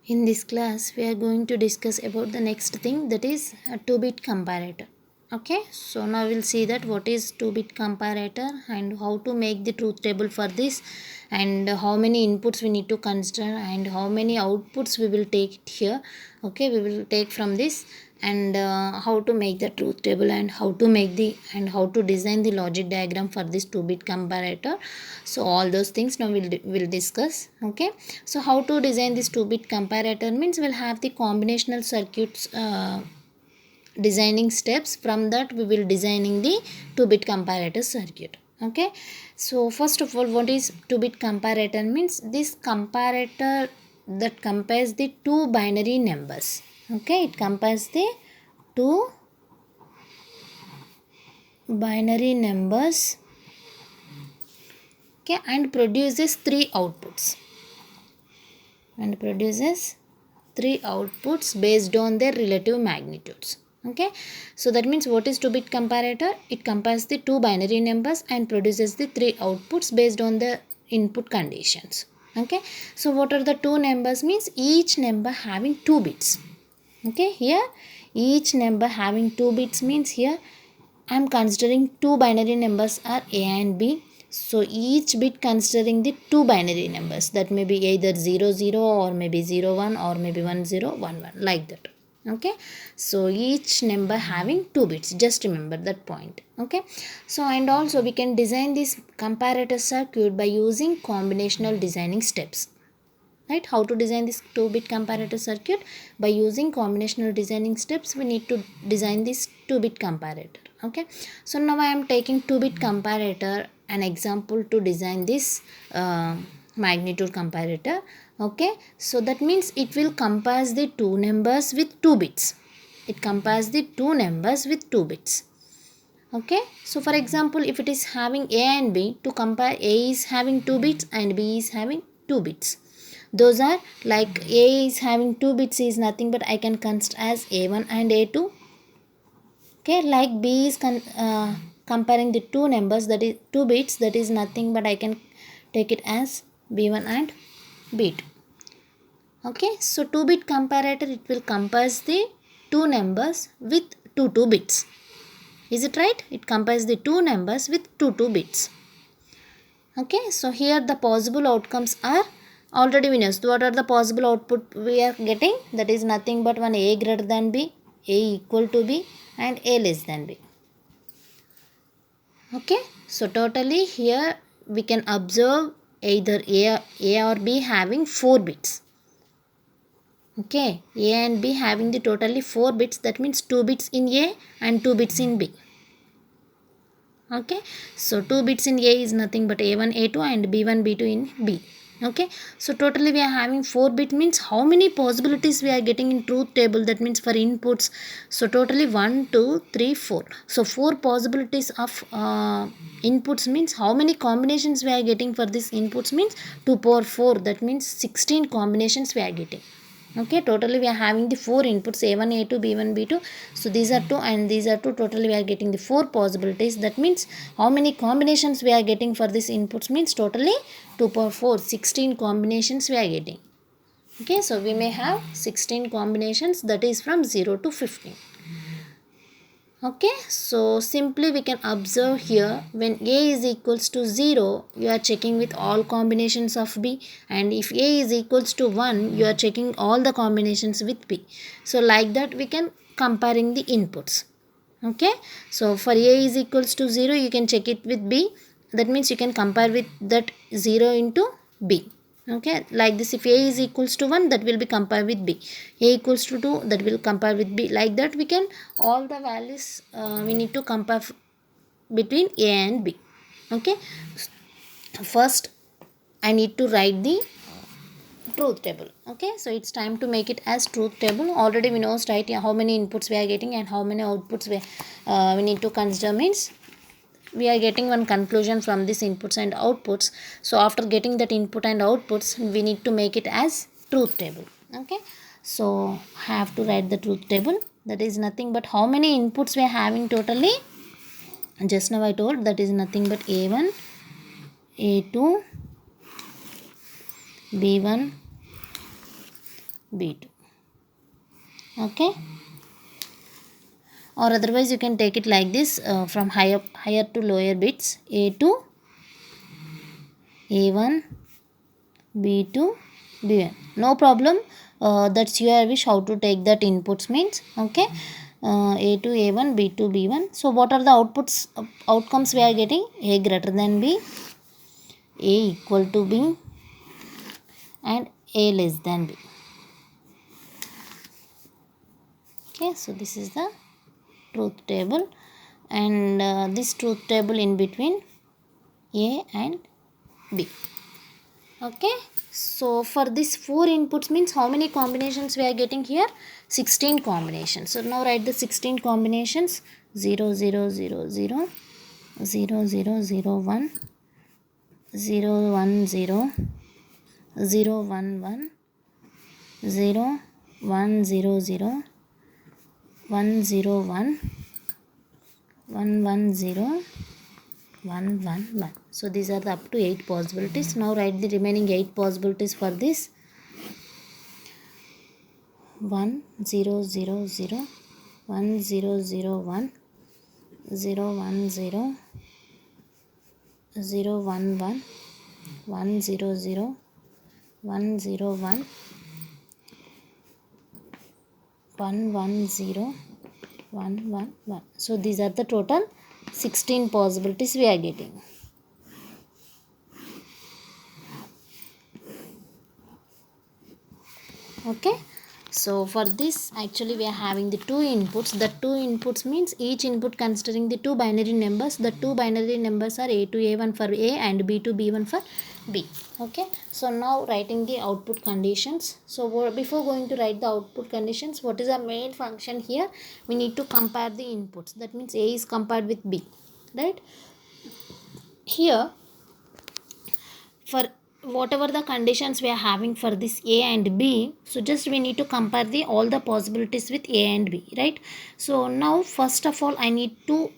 In this class, we are going to discuss about the next thing, that is a 2-bit comparator. Okay, so now we'll see that what is 2-bit comparator and how to make the truth table for this, and how many inputs we need to consider and how many outputs we will take here. Okay, we will take from this, and how to make the truth table and how to make the and how to design the logic diagram for this 2-bit comparator. So all those things now we'll discuss. Okay, so how to design this 2-bit comparator means we'll have the combinational circuits designing steps. From that we will designing the 2-bit comparator circuit. Okay, so first of all, what is 2-bit comparator means? This comparator that compares the two binary numbers. Okay, it compares the two binary numbers, okay, and produces three outputs based on their relative magnitudes. Okay, so that means what is 2-bit comparator? It compares the two binary numbers and produces the three outputs based on the input conditions. Okay, so what are the two numbers means? Each number having 2 bits. Okay, here each number having 2 bits means here I am considering two binary numbers are A and B. So each bit considering the two binary numbers, that may be either 0 0 or maybe 0 1 or maybe 1 0 1 1, like that. Okay, so each number having 2 bits, just remember that point. Okay, so and also we can design this comparator circuit by using combinational designing steps. Right, how to design this 2-bit comparator circuit? By using combinational designing steps, we need to design this 2-bit comparator. Okay, so now I am taking 2-bit comparator an example to design this magnitude comparator. Okay, so that means it will compare the two numbers with 2 bits. It compares the two numbers with 2 bits. Okay, so for example, if it is having A and B, to compare, A is having 2 bits and B is having 2 bits. Those are like A is having 2 bits is nothing but I can consider as A1 and A2. Okay, like B is comparing the two numbers, that is 2 bits, that is nothing but I can take it as B1 and B2. Okay, so 2-bit comparator, it will compare the two numbers with 2 bits. Is it right? It compares the two numbers with 2 bits. Okay, so here the possible outcomes are already we know. So what are the possible output we are getting? That is nothing but one A greater than B, A equal to B, and A less than B. Okay, so totally here we can observe either A or B having 4 bits. Okay, A and B having the totally 4 bits, that means 2 bits in A and 2 bits in B. Okay, so 2 bits in A is nothing but A1 A2 and B1 B2 in B. Okay, so totally we are having 4 bit, means how many possibilities we are getting in truth table, that means for inputs. So totally 1 2 3 4, so 4 possibilities of inputs, means how many combinations we are getting for this inputs means 2 power 4, that means 16 combinations we are getting. Okay, totally we are having the 4 inputs, A1 A2 B1 B2. So these are 2 and these are 2, totally we are getting the 4 possibilities. That means how many combinations we are getting for this inputs means totally 2 power 4, 16 combinations we are getting. Okay, so we may have 16 combinations, that is from 0 to 15. Okay, so simply we can observe here, when A is equals to 0, you are checking with all combinations of B, and if A is equals to 1, you are checking all the combinations with B. So like that we can comparing the inputs. Okay, so for A is equals to 0, you can check it with B, that means you can compare with that 0 into B. Okay, like this, if A is equals to 1, that will be compared with B, A equals to 2, that will compare with B, like that we can all the values we need to compare between A and B. Okay, first I need to write the truth table. Okay, so it's time to make it as truth table. Already we know, right, how many inputs we are getting and how many outputs we need to consider, means we are getting one conclusion from this inputs and outputs. So after getting that input and outputs, we need to make it as truth table. Okay, so have to write the truth table, that is nothing but how many inputs we are having totally. Just now I told that is nothing but A1 A2 B1 B2. Okay, or otherwise you can take it like this, from higher to lower bits, A2, A1, B2, B1. No problem. That's your wish how to take that inputs means. Okay, A2, A1, B2, B1. So what are the outcomes we are getting? A greater than B, A equal to B, and A less than B. Okay, so this is the truth table, and this truth table in between A and B. Okay, so for this 4 inputs means how many combinations we are getting here? 16 combinations. So now write the 16 combinations: 0 0 0 0, 0 0 0 1, 0 1 0, 0 1 1, 0 1 0 0, 1 0 1, 1 1 0, 1 1 1. So these are the up to 8 possibilities. Now write the remaining 8 possibilities for this. 1 0 0 0, 1 0 0 1, 0 1 0, 0 1 1, 1 0 0, 1 0 1, 1 1 0, 1 1 1. So these are the total 16 possibilities we are getting. Okay, so for this actually we are having the 2 inputs. The 2 inputs means each input considering the 2 binary numbers. The 2 binary numbers are A2 A1 for A and B2 B1 for B. Okay, so now writing the output conditions. So before going to write the output conditions, what is our main function here? We need to compare the inputs. That means A is compared with B, right? Here for whatever the conditions we are having for this A and B, so just we need to compare the all the possibilities with A and B, right? So now first of all I need to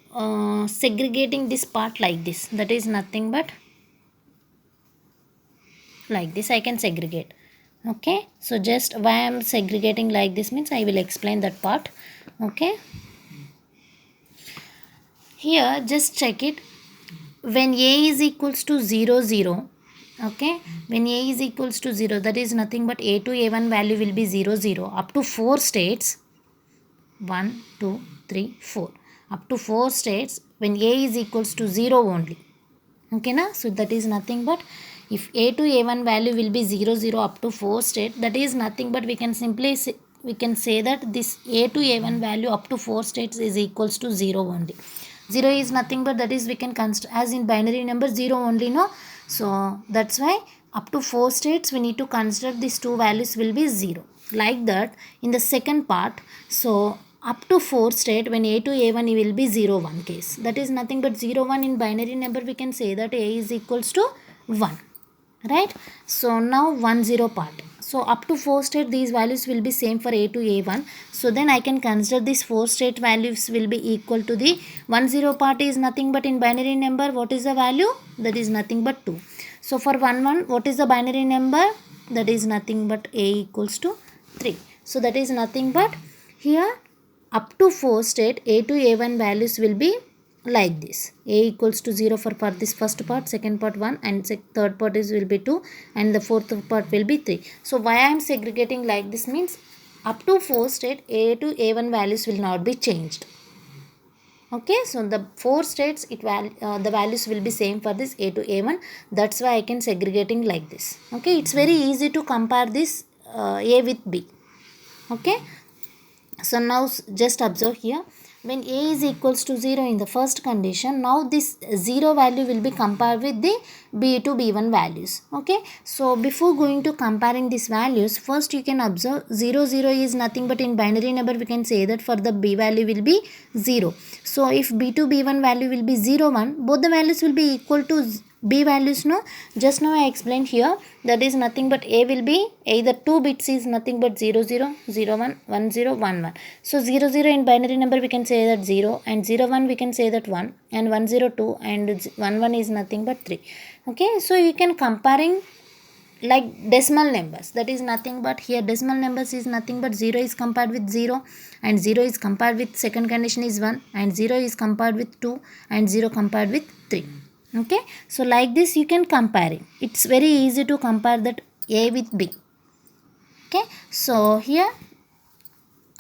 segregating this part like this. That is nothing but like this I can segregate. Okay, so just why I am segregating like this means I will explain that part. Okay, here just check it. When A is equals to 0 0, okay, when A is equals to 0, that is nothing but A to A1 value will be 0 0 up to 4 states. 1 2 3 4 up to 4 states when A is equals to 0 only. Okay na? So that is nothing but if A to A1 value will be 0 0 up to 4 state, that is nothing but we can simply say, we can say that this A to A1 value up to 4 states is equals to 0 only. 0 is nothing but that is we can consider as in binary number 0 only, no? So that's why up to 4 states we need to consider these two values will be 0. Like that in the second part, so up to 4 state when A to A1 will be 0 1 case. That is nothing but 0 1 in binary number we can say that A is equals to 1. Right? So now 1 0 part. So up to 4 state these values will be same for A to A1. So then I can consider these 4 state values will be equal to the 1 0 part is nothing but in binary number what is the value? That is nothing but 2. So for 1 1 what is the binary number? That is nothing but A equals to 3. So that is nothing but here up to 4 state A to A1 values will be like this. A equals to 0 for this first part, second part 1 and third part is will be 2 and the fourth part will be 3. So why I am segregating like this means up to 4 state A to A1 values will not be changed. Okay, so the 4 states the values will be same for this A to A1. That's why I can segregating like this. Okay, it's very easy to compare this A with B. Okay, so now just observe here. When A is equals to 0 in the first condition, now this 0 value will be compared with the B to B1 values. Okay, so before going to comparing these values, first you can observe 0 0 is nothing but in binary number we can say that for the B value will be 0. So if B to B1 value will be 0 1, both the values will be equal to B values, no? Just now I explained here that is nothing but A will be either 2 bits is nothing but 0 0 0 1 1 0 1 1. So 0 0 in binary number we can say that 0 and 0 1 we can say that 1 and 1 0 2 and 1 1 is nothing but 3. Okay, so you can comparing like decimal numbers, that is nothing but here decimal numbers is nothing but 0 is compared with 0, and 0 is compared with second condition is 1, and 0 is compared with 2, and 0 compared with 3. Okay, so like this you can compare it. It's very easy to compare that A with B. Okay, so here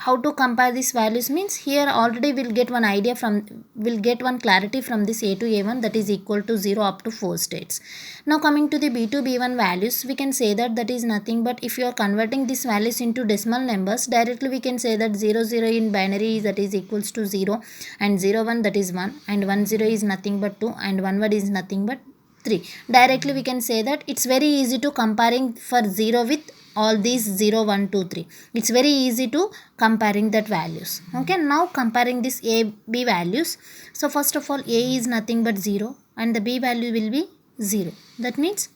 how to compare these values means, here already we'll get one idea from, we'll get one clarity from this A to A1, that is equal to 0 up to 4 states. Now coming to the B to B1 values, we can say that that is nothing but if you are converting these values into decimal numbers, directly we can say that 0 0 in binary that is equals to 0, and 0 1 that is 1, and 1 0 is nothing but 2, and 1 1 is nothing but 3. Directly we can say that it's very easy to comparing for 0 with all these 0 1 2 3. It's very easy to comparing that values. Okay, now comparing this A B values. So first of all, A is nothing but 0 and the B value will be 0. That means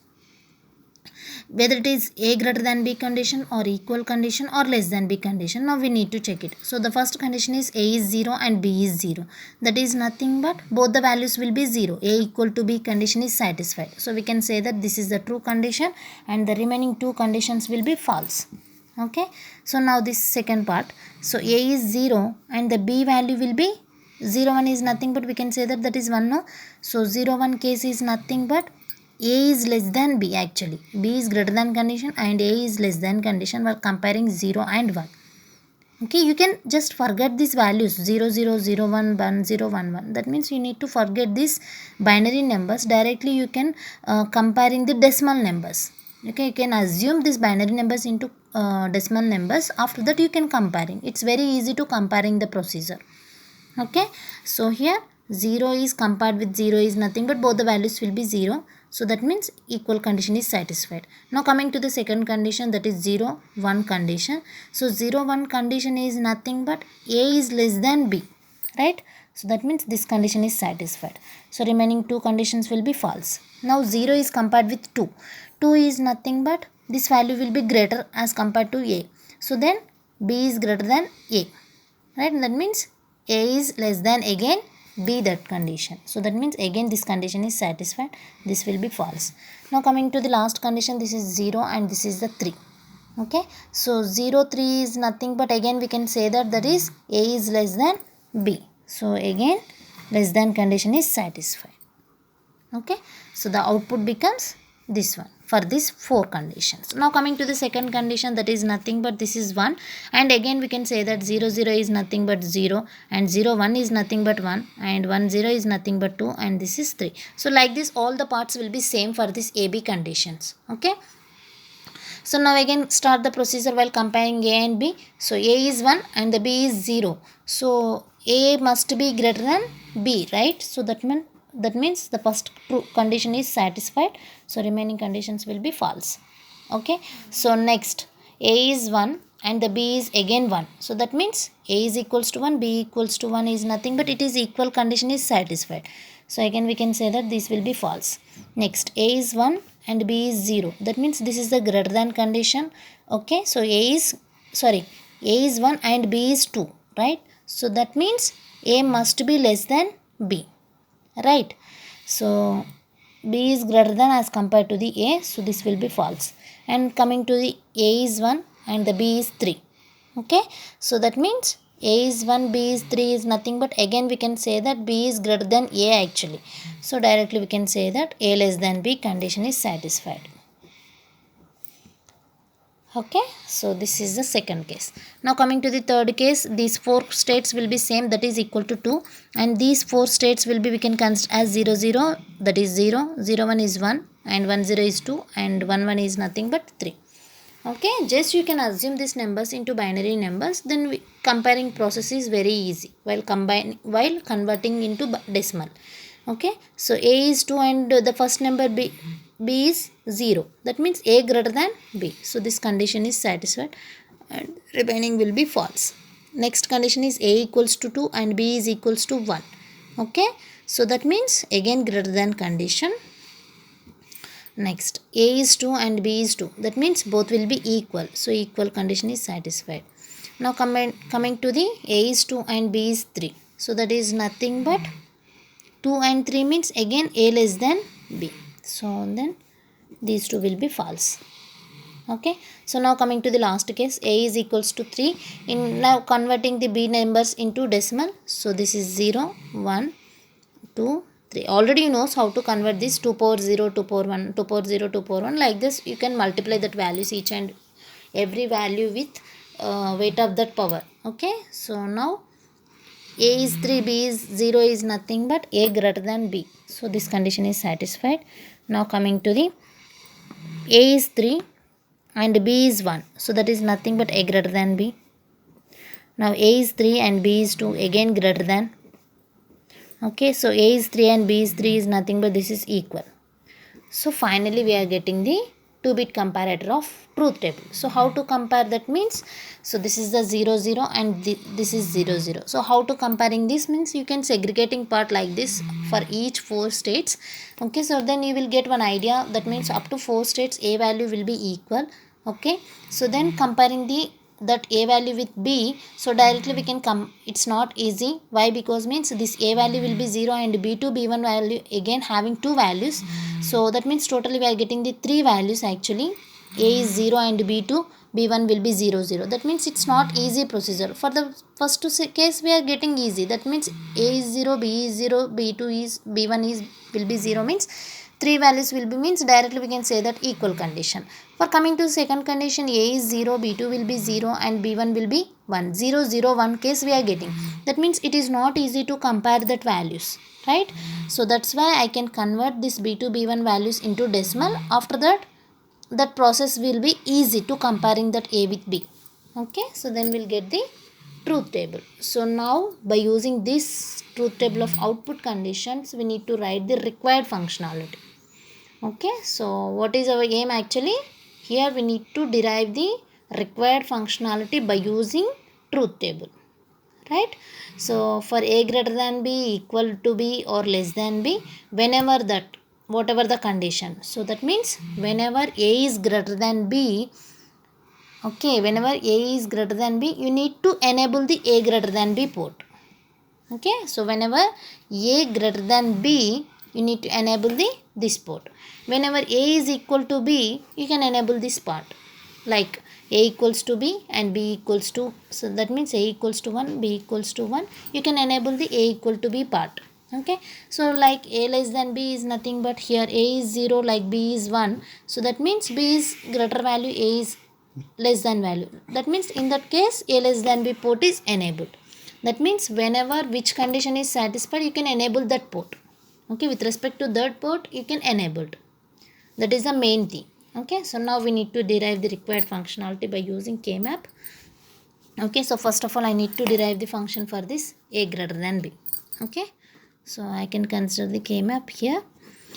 whether it is A greater than B condition or equal condition or less than B condition. Now we need to check it. So the first condition is A is 0 and B is 0. That is nothing but both the values will be 0. A equal to B condition is satisfied. So we can say that this is the true condition and the remaining two conditions will be false. Okay. So now this second part. So A is 0 and the B value will be 0 1 is nothing but we can say that that is 1 no. So 0 1 case is nothing but A is less than B actually. B is greater than condition and A is less than condition while comparing 0 and 1. Okay, you can just forget these values 0 0 0 1 1 0 1 1. That means you need to forget these binary numbers. Directly you can comparing the decimal numbers. Okay, you can assume these binary numbers into decimal numbers. After that you can comparing. It's very easy to comparing the procedure. Okay, so here 0 is compared with 0 is nothing but both the values will be 0. So that means equal condition is satisfied. Now coming to the second condition, that is 0 1 condition. So 0 1 condition is nothing but A is less than B, right? So that means this condition is satisfied. So remaining two conditions will be false. Now 0 is compared with 2. 2 is nothing but this value will be greater as compared to A. So then B is greater than A, right? That means A is less than again B that condition. So that means again this condition is satisfied. This will be false. Now coming to the last condition, this is 0 and this is the 3. Okay. So 0 3 is nothing but again we can say that that is A is less than B. So again less than condition is satisfied. Okay. So the output becomes this one for these four conditions. Now coming to the second condition, that is nothing but this is 1, and again we can say that 0 0 is nothing but 0 and 0 1 is nothing but 1 and 1 0 is nothing but 2 and this is 3. So like this all the parts will be same for this AB conditions. Okay. So now again start the procedure while comparing A and B. So A is 1 and the B is 0. So A must be greater than B, right? So that means the first true condition is satisfied. So remaining conditions will be false. Okay. So next A is 1 and the B is again 1. So that means A is equals to 1, B equals to 1 is nothing but it is equal condition is satisfied. So again we can say that this will be false. Next A is 1 and B is 0. That means this is the greater than condition. Okay. So A is 1 and B is 2, right? So that means A must be less than B, right? So B is greater than as compared to the A. So this will be false. And coming to the A is 1 and the B is 3. Okay. So that means A is 1, B is 3 is nothing but again we can say that B is greater than A actually. So directly we can say that A less than B condition is satisfied. Okay. So this is the second case. Now coming to the third case, these four states will be same, that is equal to 2, and these four states will be we can consider as 0 0, that is 0, 0 1 is 1 and 1 0 is 2 and 1 1 is nothing but 3. Okay, just you can assume these numbers into binary numbers, then comparing process is very easy while converting into decimal. Okay, so A is 2 and the first number B is 0. That means A greater than B. So this condition is satisfied and remaining will be false. Next condition is A equals to 2 and B is equals to 1. Okay, so that means again greater than condition. Next A is 2 and B is 2. That means both will be equal. So equal condition is satisfied. Now coming to the A is 2 and B is 3. So that is nothing but 2 and 3 means again A less than B. So then these two will be false. Okay, so now coming to the last case, a is equals to 3. In now converting the b numbers into decimal, so this is 0 1 2 3. Already you knows how to convert this 2 power 0, 2 power 1, 2 power 0, 2 power 1. Like this you can multiply that values, each and every value with weight of that power. Okay, so now a is 3, b is 0 is nothing but a greater than b, so this condition is satisfied. Now coming to the a is 3 and b is 1, so that is nothing but a greater than b. Now a is 3 and b is 2, again greater than. Okay, so a is 3 and b is 3 is nothing but this is equal. So finally we are getting the 2-bit comparator of truth table. So how to compare, that means, so this is the 0 0 and this is 0 0. So how to comparing this means, you can segregating part like this for each 4 states. Okay, so then you will get one idea, that means up to 4 states a value will be equal. Okay, so then comparing that a value with b, so directly we can come, it's not easy. Why? Because means this a value will be 0 and b2 b1 value again having 2 values, so that means totally we are getting the 3 values. Actually a is 0 and b2 b1 will be 0 0. That means it's not easy procedure. For the first case we are getting easy, that means a is 0, b is 0, b2 is, b1 is will be 0, means 3 values will be, means directly we can say that equal condition. For coming to second condition, a is 0, b2 will be 0 and b1 will be 1. 0 0 1 case we are getting. That means it is not easy to compare that values, right? So that's why I can convert this b2 b1 values into decimal. After that, that process will be easy to comparing that a with b. Okay, so then we'll get the truth table. So now by using this truth table of output conditions, we need to write the required functionality. Okay, so what is our aim actually? Here we need to derive the required functionality by using truth table, right? So for a greater than b, equal to b or less than b, whenever that, whatever the condition, so that means whenever a is greater than b, okay, whenever a is greater than b, you need to enable the a greater than b port. Okay, so whenever a greater than b, you need to enable this port. Whenever a is equal to b, you can enable this part, like a equals to b and b equals to, so that means a equals to 1, b equals to 1, you can enable the a equal to b part. Okay, so like a less than b is nothing but, here a is 0, like b is 1, so that means b is greater value, a is less than value. That means in that case a less than b port is enabled. That means whenever which condition is satisfied, you can enable that port. Okay, with respect to that port you can enable it. That is the main thing. Okay, so now we need to derive the required functionality by using K-map. Okay, so first of all I need to derive the function for this a greater than b. Okay, so I can consider the K-map here.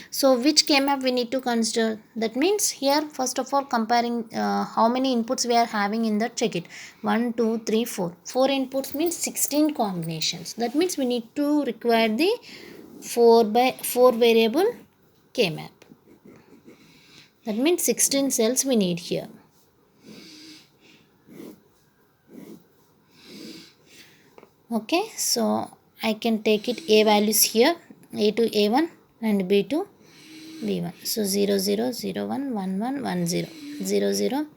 So which K-map we need to consider? That means here first of all comparing how many inputs we are having in that, check it. 1 2 3 4. 4 inputs means 16 combinations. That means we need to require the 4 variable K-map. That means 16 cells we need here. Okay, so I can take it a values here, a to a1 and b to b1. So 0 0 0 1 1 1 1 0 0 0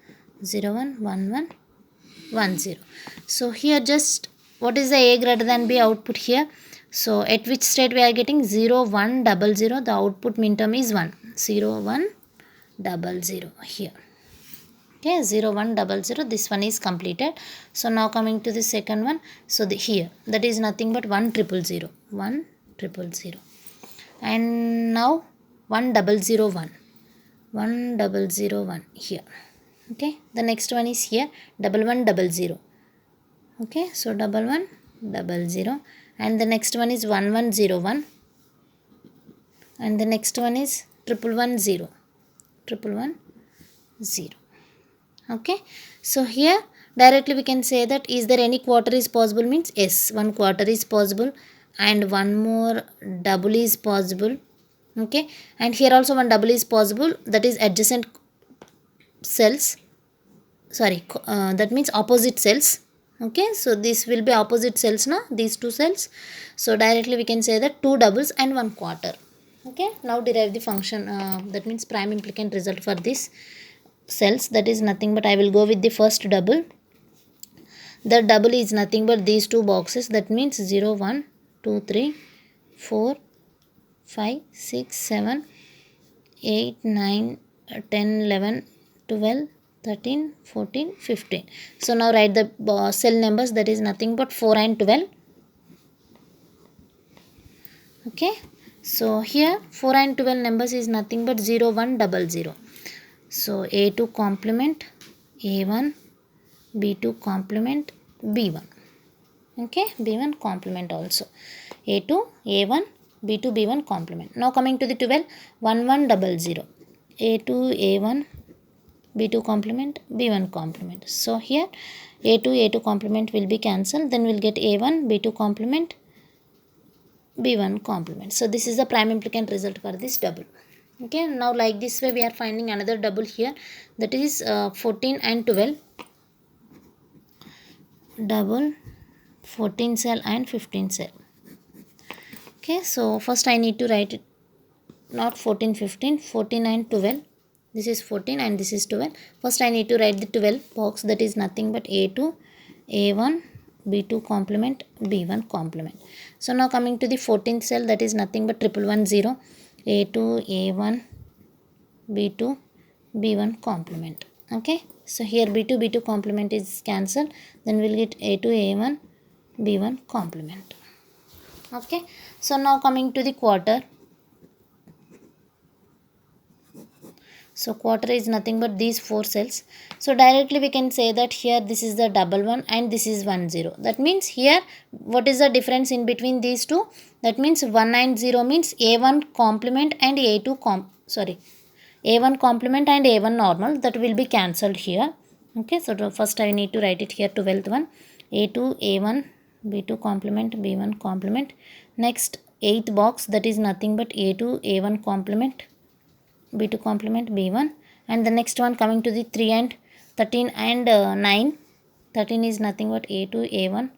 0 1 1 1 1 0. So here just what is the a greater than b output here? So at which state we are getting 0 1 0 0, the output minterm is 1. 0 1 0 0 here. Okay, 0 1 0 0, this one is completed. So now coming to the second one, so here that is nothing but 1 0 0 1 0 0, and now 1 0 0 1 1 0 0 1 here. Okay, the next one is here 1 1 0 0. Okay, so 1 1 0 0, and the next one is 1 1 0 1, and the next one is 1 1 1 0 1 1 0. Okay, so here directly we can say that, is there any quarter is possible, means yes, one quarter is possible and one more double is possible. Okay, and here also one double is possible, that is adjacent cells, sorry, that means opposite cells. Okay, so this will be opposite cells now, these two cells. So directly we can say that 2 doubles and 1 quarter. Okay, now derive the function, that means prime implicant result for this. cells, that is nothing but I will go with the first double. The double is nothing but these two boxes, that means 0 1 2 3 4 5 6 7 8 9 10 11 12 13 14 15. So now write the cell numbers, that is nothing but 4 and 12. Okay, so here 4 and 12 numbers is nothing but 0 1 0 0. So A2 complement A1, B2 complement B1. Okay, B1 complement also. A2 A1, B2 B1 complement. Now coming to the 12, 1 1 0 0. A2 A1, B2 complement B1 complement. So here A2 complement will be cancelled. Then we'll get A1 B2 complement B1 complement. So this is the prime implicant result for this double. Okay, now like this way we are finding another double here, that is 14 and 12. Double 14 cell and 15 cell. Okay, so first I need to write it, not 14 15, 14 and 12. This is 14 and this is 12. First I need to write the 12 box, that is nothing but A2 A1 B2 complement B1 complement. So now coming to the 14th cell, that is nothing but 1110 A2 A1 B2 B1 complement. Okay, so here B2 B2 complement is cancelled, then we'll get A2 A1 B1 complement. Okay, so now coming to the quarter. So quarter is nothing but these 4 cells. So directly we can say that here this is the double one and this is 1 0. That means here what is the difference in between these two? That means 1 and 0 means A1 complement and A1 complement and A1 normal, that will be cancelled here. Okay, so first I need to write it here, 12th one, A2 A1 B2 complement B1 complement. Next 8th box, that is nothing but A2 A1 complement B2 complement B1, and the next one coming to the 3 and 13 and 9. 13 is nothing but A2 A1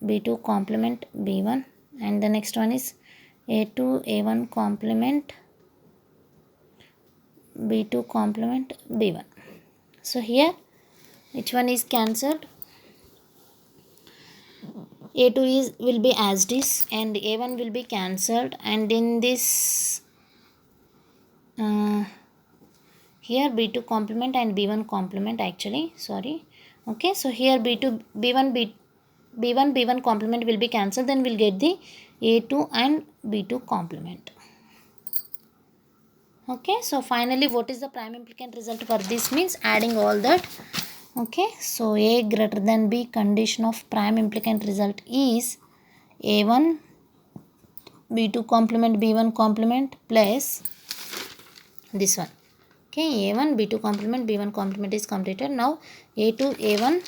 B2 complement B1, and the next one is A2 A1 complement B2 complement B1. So here which one is cancelled? A2 will be as this and A1 will be cancelled, and in this here B2 complement and B1 complement actually, sorry. Okay, so here B2 B1 B1 complement will be cancelled, then we'll get the A2 and B2 complement. Okay, so finally what is the prime implicant result for this? Means adding all that. Okay, so A greater than B condition of prime implicant result is A1 B2 complement B1 complement plus this one. Okay, A1 B2 complement B1 complement is completed. Now A2 A1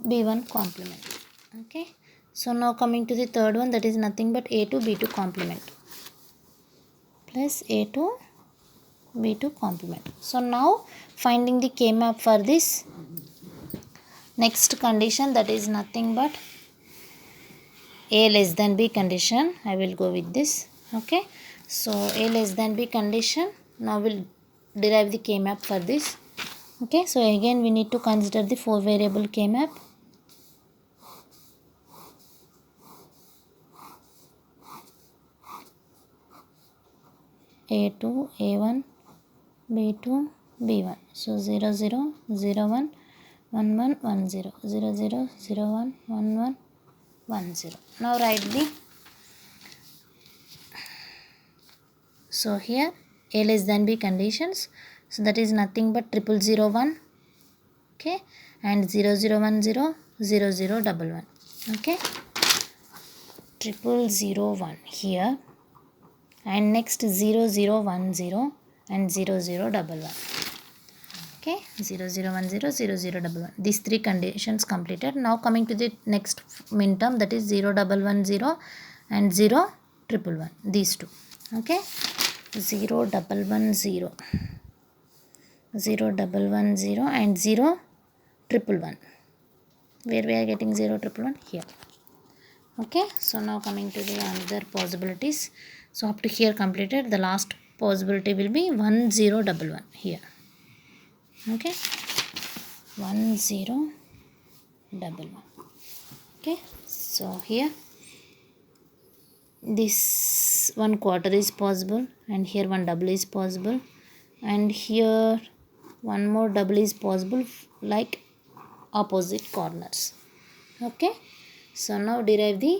B1 complement. Okay, so now coming to the third one, that is nothing but A2 B2 complement plus A2 B2 complement. So now finding the K map for this next condition, that is nothing but A less than B condition. I will go with this. Okay, so A less than B condition. Now we'll derive the K map for this. Okay, so again we need to consider the 4 variable K map. A2 A1 B2 B1. So 0 0 0 1 1 1 1 0 0 0 0 1 1 1 1 0. Now write the, so here A less than B conditions. So that is nothing but 0001. Okay, and 0010 0011. Okay, 0001 here, and next 0010 and 0011. Okay, 0010 0011. These 3 conditions completed. Now coming to the next min term, that is 0110 and 0111. These two. Okay, 0110 0110 and 0111. Where we are getting 0111? Here. Okay, so now coming to the another possibilities. So up to here completed. The last possibility will be 1 0 1 1 here. Okay, 1 0 1 1. Okay, so here this 1/4 is possible, and here one double is possible, and here one more double is possible, like opposite corners. Okay, so now derive the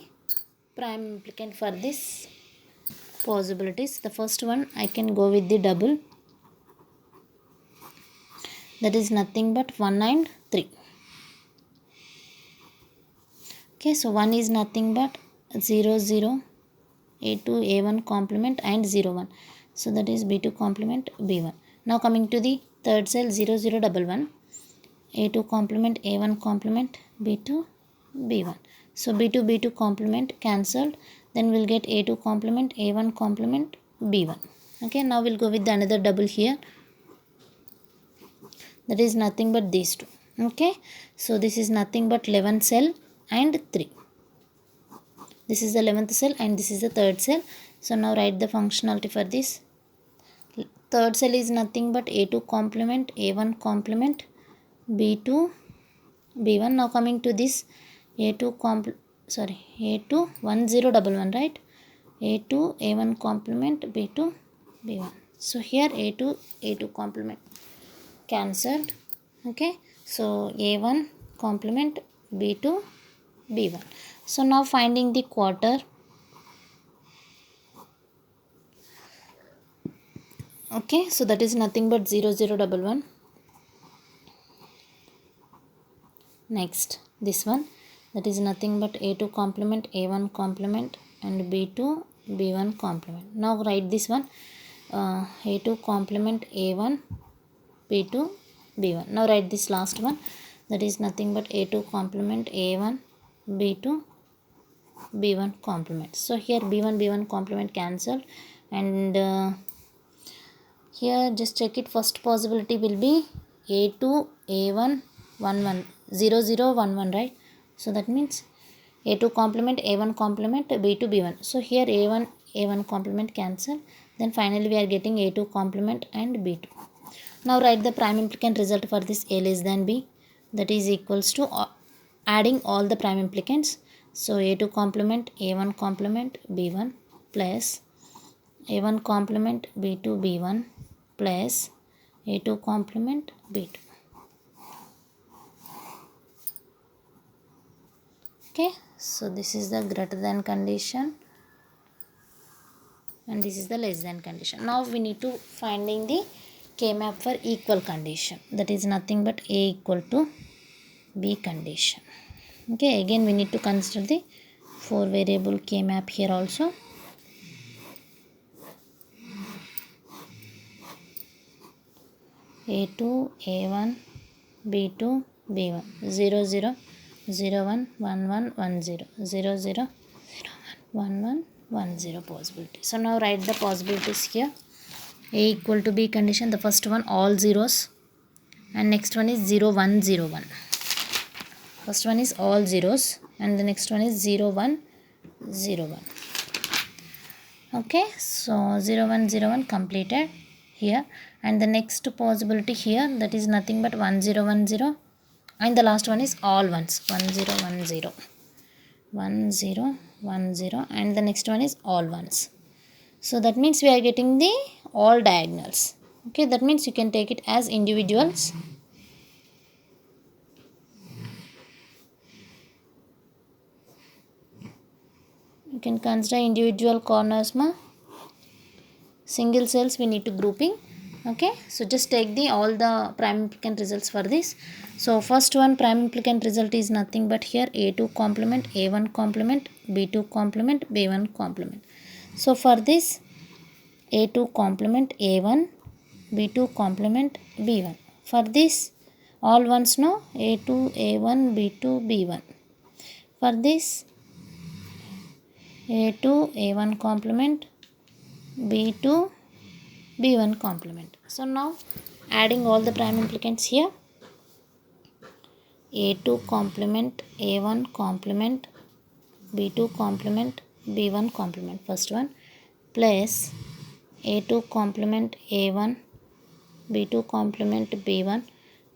prime implicant for this possibilities. The first one I can go with the double, that is nothing but 1 and 3. Okay, so 1 is nothing but 0 0, a2 a1 complement and 0 1, so that is b2 complement b1. Now coming to the third cell, 0 0 1 1, a2 complement a1 complement b2 b1, so b2 b2 complement cancelled, then we'll get a2 complement a1 complement b1. Okay, now we'll go with the another double here, that is nothing but these two. Okay, so this is nothing but 11th cell and 3. This is the 11th cell and this is the third cell. So now write the functionality for this. Third cell is nothing but a2 complement a1 complement b2 b1. Now coming to this a2 a2 1 0 1 1, right? a2 a1 complement b2 b1. So here a2 complement cancelled. Okay, so a1 complement b2 b1. So now finding the quarter. Okay, so that is nothing but 0 0 1 1. Next this one, that is nothing but a2 complement a1 complement and b2 b1 complement. Now write this one, a2 complement a1 b2 b1. Now write this last one, that is nothing but a2 complement a1 b2 b1 complement. So here b1 b1 complement cancelled, and here just check it. First possibility will be a2 a1 1 1 0 0 1 1, right? So that means a2 complement a1 complement b2 b1. So here a1 complement cancel, then finally we are getting a2 complement and b2. Now write the prime implicant result for this a less than b, that is equals to adding all the prime implicants. So a2 complement a1 complement b1 plus a1 complement b2 b1 plus a2 complement b2. Okay, so this is the greater than condition and this is the less than condition. Now we need to finding the K-map for equal condition, that is nothing but A equal to B condition. Okay, again we need to consider the 4 variable K-map here also. A2 A1 B2 B1 0 0 0 1 1 1 1 0 0 0 1 1 1 0 possibility. So now write the possibilities here. A equal to B condition, the first one all zeros, and next one is 0 1 0 1. First one is all zeros and the next one is 0 1 0 1. Okay, so 0 1 0 1 completed here, and the next possibility here, that is nothing but 1 0 1 0, and the last one is all ones, 1 0 1 0 1 0 1 0, and the next one is all ones. So that means we are getting the all diagonals. Okay, that means you can take it as individuals. You can consider individual corners ma. Single cells we need to grouping. Okay, so just take the all the prime implicant results for this. So first one prime implicant result is nothing but here a2 complement a1 complement b2 complement b1 complement. So for this a2 complement a1 b2 complement b1. For this all ones no, a2 a1 b2 b1. For this a2 a1 complement b2 b1 complement. So now adding all the prime implicants here, a2 complement a1 complement b2 complement b1 complement, first one, plus a2 complement a1 b2 complement b1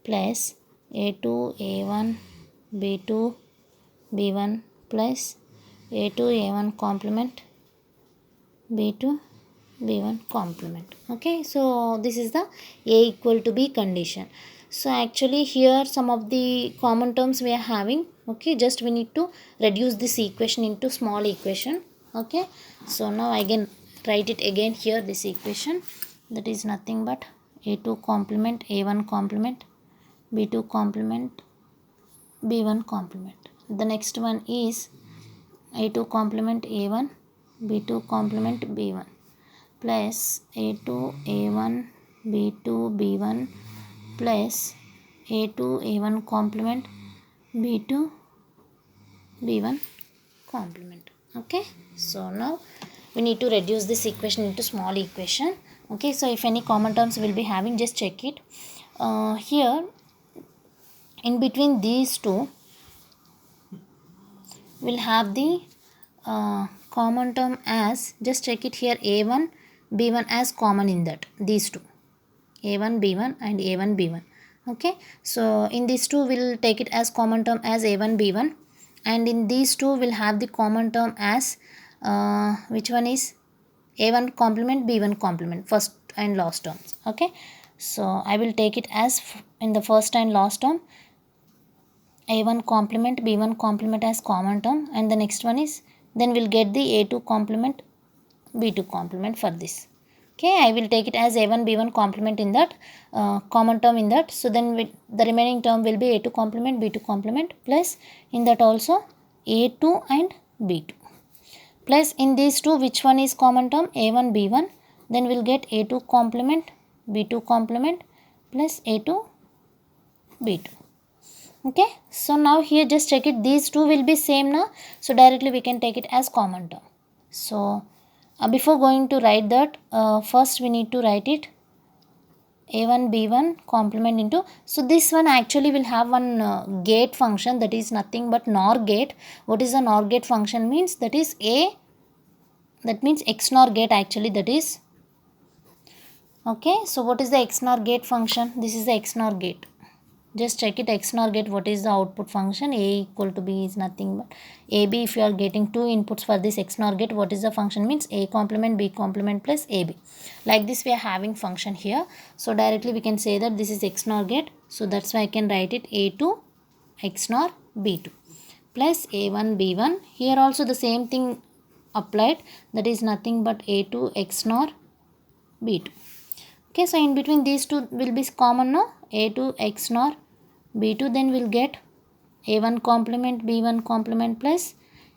plus a2 a1 b2 b1 plus a2 a1 complement b2 b1 complement. Okay, so this is the a equal to b condition. So actually here some of the common terms we are having. Okay, just we need to reduce this equation into small equation. Okay, so now I can write it again here, this equation, that is nothing but a2 complement a1 complement b2 complement b1 complement. The next one is a2 complement a1 b2 complement b1 plus a2 a1 b2 b1 plus a2 a1 complement b2 b1 complement. Okay, so now we need to reduce this equation into small equation. Okay, so if any common terms will be having, just check it. Here in between these two we'll have the common term as, just check it here, a1 b1 as common in that, these two, a1 b1 and a1 b1. Okay, so in these two we'll take it as common term as a1 b1, and in these two we'll have the common term as which one is a1 complement b1 complement, first and last terms. Okay, so I will take it as in the first and last term a1 complement b1 complement as common term, and the next one is, then we'll get the a2 complement b2 complement for this. Okay, I will take it as a1 b1 complement in that common term in that. So then the remaining term will be a2 complement b2 complement plus in that also a2 and b2 plus in these two which one is common term, a1 b1, then we'll get a2 complement b2 complement plus a2 b2. Okay, so now here just check it, these two will be same now, so directly we can take it as common term. So before going to write that, first we need to write it a1 b1 complement into, so this one actually will have one gate function, that is nothing but NOR gate. What is a NOR gate function means, that is that means XNOR gate actually, that is. Okay, so what is the XNOR gate function? This is the XNOR gate. Just check it, XNOR gate, what is the output function? A equal to B is nothing but AB. If you are getting two inputs for this XNOR gate, what is the function means? A complement B complement plus AB. Like this we are having function here. So directly we can say that this is XNOR gate. So that's why I can write it A2 XNOR B2 plus A1 B1. Here also the same thing applied, that is nothing but A2 XNOR B2. Okay, so in between these two will be common now, a2 XNOR b2, then we'll get a1 complement b1 complement plus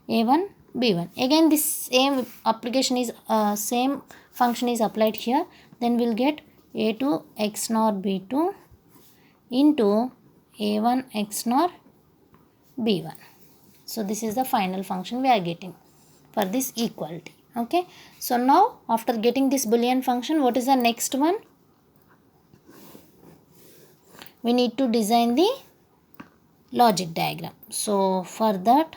a1 b1. Again this same application is same function is applied here, then we'll get a2 XNOR b2 into a1 XNOR b1. So this is the final function we are getting for this equality. Okay, so now after getting this Boolean function, what is the next one? We need to design the logic diagram. So for that,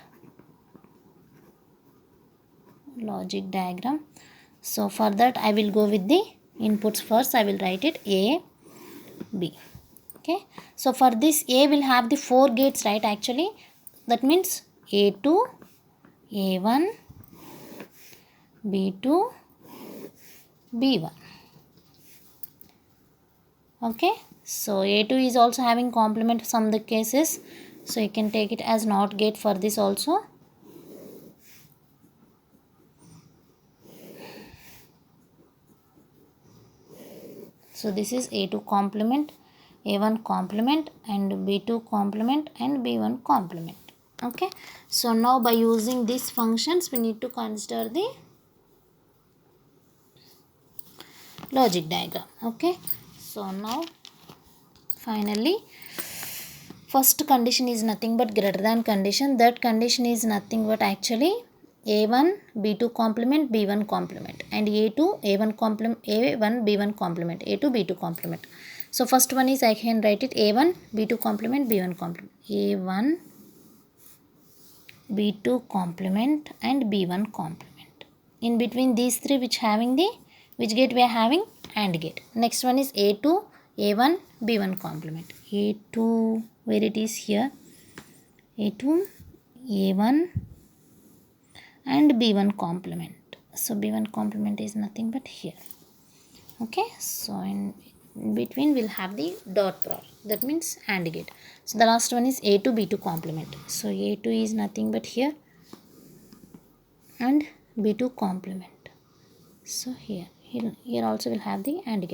logic diagram, so for that I will go with the inputs first. I will write it A, B. Okay, so for this A will have the 4 gates, right? Actually that means A2, A1, B2, B1. Okay, so A2 is also having complement some of the cases, so you can take it as NOT gate for this also. So this is A2 complement, A1 complement and B2 complement and B1 complement. Okay, so now by using these functions we need to consider the logic diagram. Okay, so now finally first condition is nothing but greater than condition. That condition is nothing but actually a1 b2 complement b1 complement and a2 a1 complement a1 b1 complement, a2 b2 complement. So first one is, I can write it a1 b2 complement b1 complement, a1 b2 complement and b1 complement. In between these three which having the Which gate we are having? AND gate. Next one is A2, A1, B1 complement. A2, where it is here? A2, A1 and B1 complement. So B1 complement is nothing but here. Okay, so in between we'll have the dot product, that means AND gate. So the last one is A2, B2 complement. So A2 is nothing but here and B2 complement. So here also will have the AND gate.